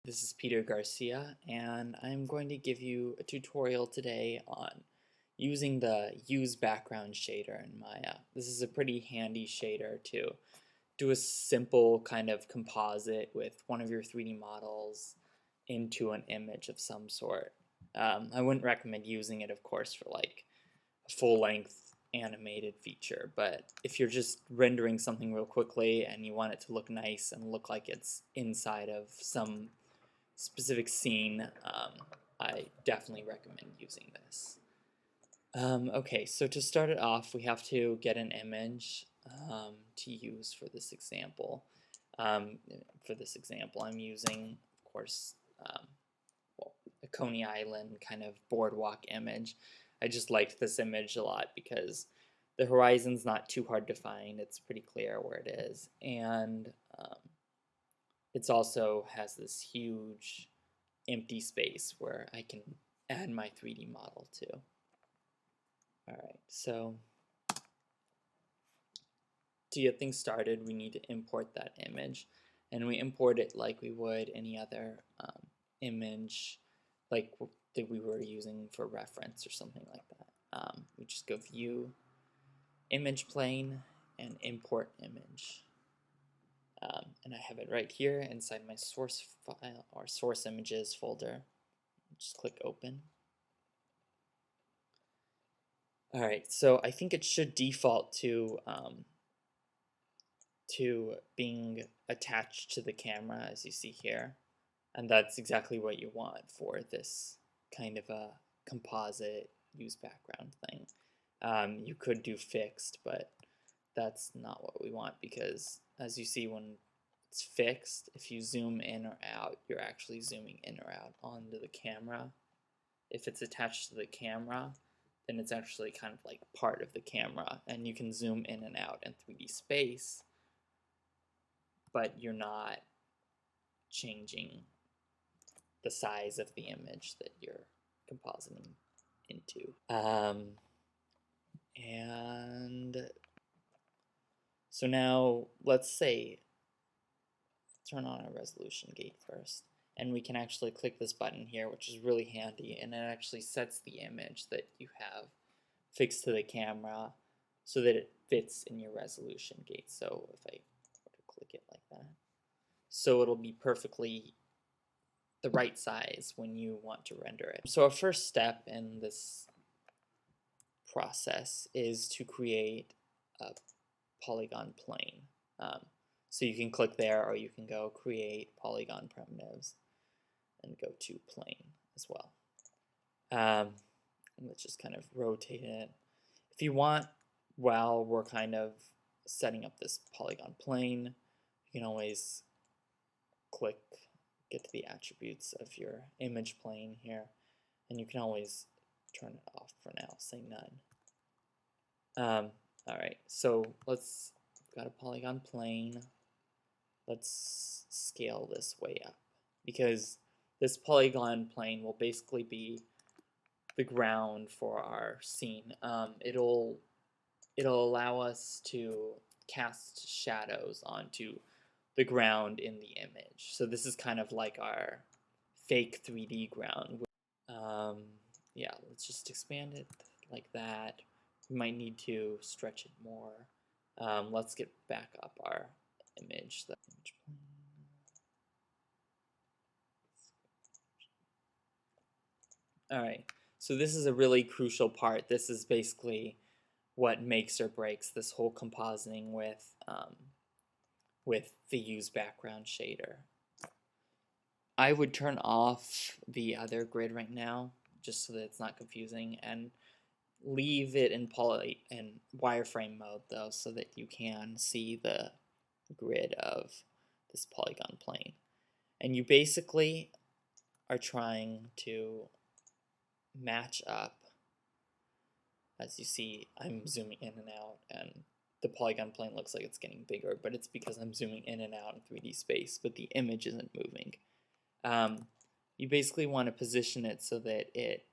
This is Peter Garcia, and I'm going to give you a tutorial today on using the Use Background shader in Maya. This is a pretty handy shader to do a simple kind of composite with one of your 3D models into an image of some sort. I wouldn't recommend using it, of course, for like a full-length animated feature, but if you're just rendering something real quickly and you want it to look nice and look like it's inside of some specific scene, I definitely recommend using this. Okay, so to start it off, we have to get an image to use for this example. I'm using, of course, well, a Coney Island kind of boardwalk image. I just liked this image a lot because the horizon's not too hard to find. It's pretty clear where it is, and it also has this huge empty space where I can add my 3D model to. Alright, so to get things started, we need to import that image, and we import it like we would any other image like that we were using for reference or something like that. We just go View, Image Plane, and Import Image. And I have it right here inside my source file or source images folder. Just click Open. Alright, so I think it should default to being attached to the camera, as you see here, and that's exactly what you want for this kind of a composite use background thing. You could do fixed, but that's not what we want because, as you see, when it's fixed, if you zoom in or out, you're actually zooming in or out onto the camera. If it's attached to the camera, then it's actually kind of like part of the camera, and you can zoom in and out in 3D space, but you're not changing the size of the image that you're compositing into. And so now let's say turn on our resolution gate first, and we can actually click this button here, which is really handy, and it actually sets the image that you have fixed to the camera so that it fits in your resolution gate. So if I were to click it like that, so it'll be perfectly the right size when you want to render it. So our first step in this process is to create a polygon plane. So you can click there, or you can go create polygon primitives and go to plane as well. And let's just kind of rotate it. If you want, while we're kind of setting up this polygon plane, you can always get to the attributes of your image plane here, and you can always turn it off for now, say none. Alright, so we've got a polygon plane. Let's scale this way up, because this polygon plane will basically be the ground for our scene. It'll allow us to cast shadows onto the ground in the image. So this is kind of like our fake 3D ground. Yeah, let's just expand it like that. We might need to stretch it more. Let's get back up our image. Alright, so this is a really crucial part. This is basically what makes or breaks this whole compositing with the Use Background shader. I would turn off the other grid right now, just so that it's not confusing, and leave it in wireframe mode though, so that you can see the grid of this polygon plane. And you basically are trying to match up. As you see, I'm zooming in and out, and the polygon plane looks like it's getting bigger, but it's because I'm zooming in and out in 3D space, but the image isn't moving. You basically want to position it so that it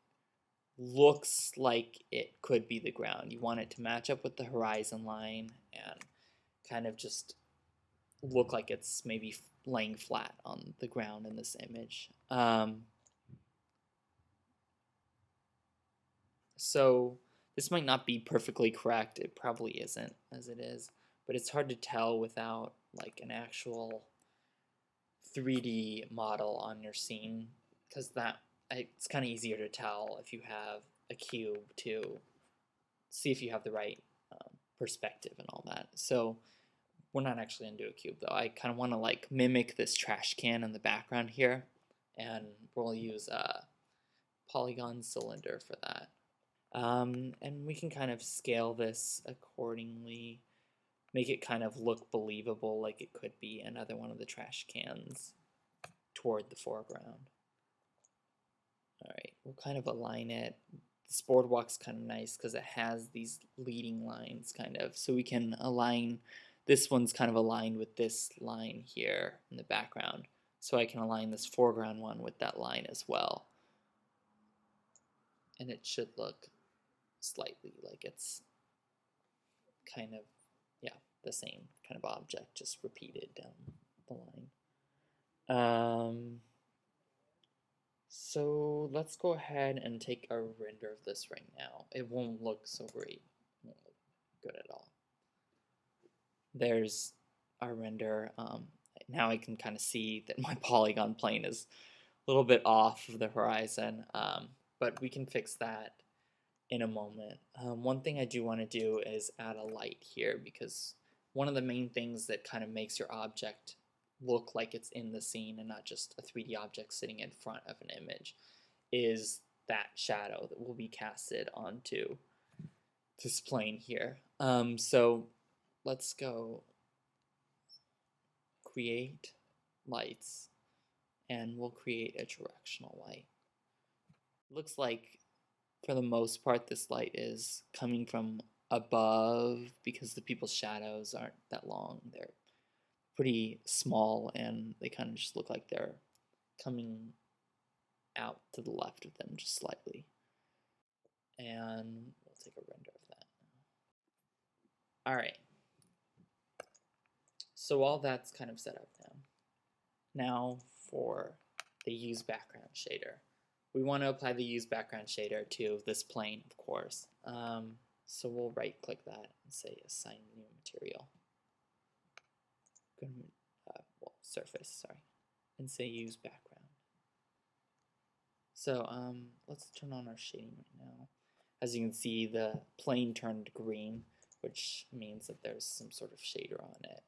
looks like it could be the ground. You want it to match up with the horizon line and kind of just look like it's maybe laying flat on the ground in this image. So this might not be perfectly correct. It probably isn't as it is, but it's hard to tell without like an actual 3D model on your scene, because it's kind of easier to tell if you have a cube to see if you have the right perspective and all that. So we're not actually gonna do a cube though. I kind of want to like mimic this trash can in the background here, and we'll use a polygon cylinder for that. And we can kind of scale this accordingly, make it kind of look believable like it could be another one of the trash cans toward the foreground. Alright, we'll kind of align it. This boardwalk's kind of nice because it has these leading lines kind of, so we can align, this one's kind of aligned with this line here in the background, so I can align this foreground one with that line as well. And it should look slightly like it's kind of, yeah, the same kind of object, just repeated down the line. So let's go ahead and take a render of this right now. It won't look so great. It won't look good at all. There's our render. Now I can kind of see that my polygon plane is a little bit off of the horizon, but we can fix that in a moment. One thing I do want to do is add a light here, because one of the main things that kind of makes your object look like it's in the scene and not just a 3D object sitting in front of an image is that shadow that will be casted onto this plane here. So let's go create lights, and we'll create a directional light. Looks like for the most part this light is coming from above because the people's shadows aren't that long. They're pretty small and they kind of just look like they're coming out to the left of them just slightly. And we'll take a render of that. Alright, so all that's kind of set up now. Now for the use background shader. We want to apply the use background shader to this plane, of course. So we'll right click that and say assign new material. Well, surface, sorry, and say use background. So let's turn on our shading right now. As you can see, the plane turned green, which means that there's some sort of shader on it.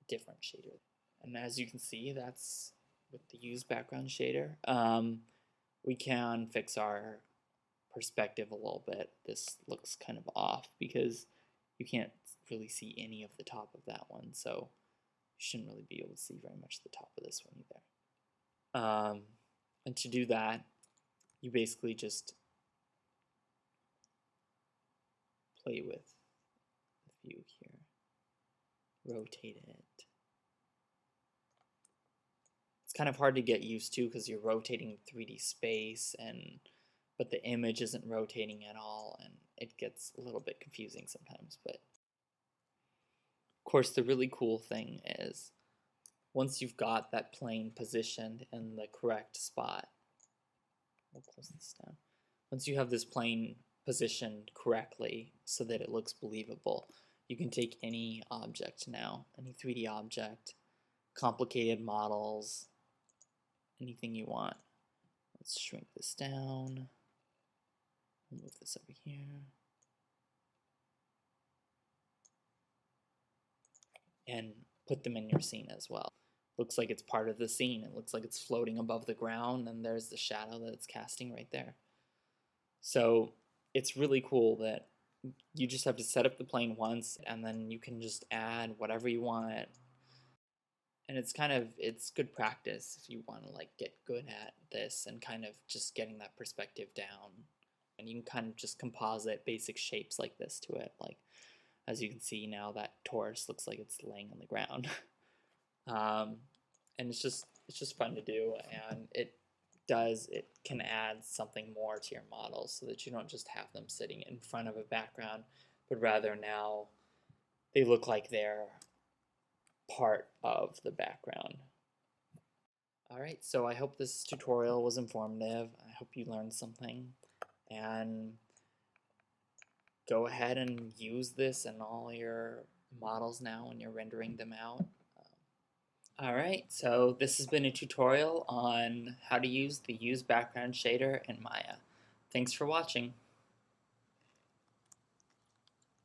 Different shader. And as you can see, that's with the use background shader. We can fix our perspective a little bit. This looks kind of off because you can't really see any of the top of that one, so you shouldn't really be able to see very much the top of this one either. And to do that, you basically just play with the view here, rotate it. It's kind of hard to get used to because you're rotating 3D space, but the image isn't rotating at all, and it gets a little bit confusing sometimes. But of course, the really cool thing is once you've got that plane positioned in the correct spot, we'll close this down. Once you have this plane positioned correctly so that it looks believable, you can take any object now, any 3D object, complicated models, anything you want. Let's shrink this down. We'll move this over here. And put them in your scene as well. Looks like it's part of the scene. It looks like it's floating above the ground, and there's the shadow that it's casting right there. So it's really cool that you just have to set up the plane once, and then you can just add whatever you want. And it's good practice if you want to like get good at this and kind of just getting that perspective down. And you can kind of just composite basic shapes like this to it. Like, as you can see now, that torus looks like it's laying on the ground. And it's just fun to do, and it can add something more to your models so that you don't just have them sitting in front of a background, but rather now they look like they're part of the background. Alright, so I hope this tutorial was informative. I hope you learned something. And go ahead and use this in all your models now when you're rendering them out. Alright, so this has been a tutorial on how to use the Use Background shader in Maya. Thanks for watching.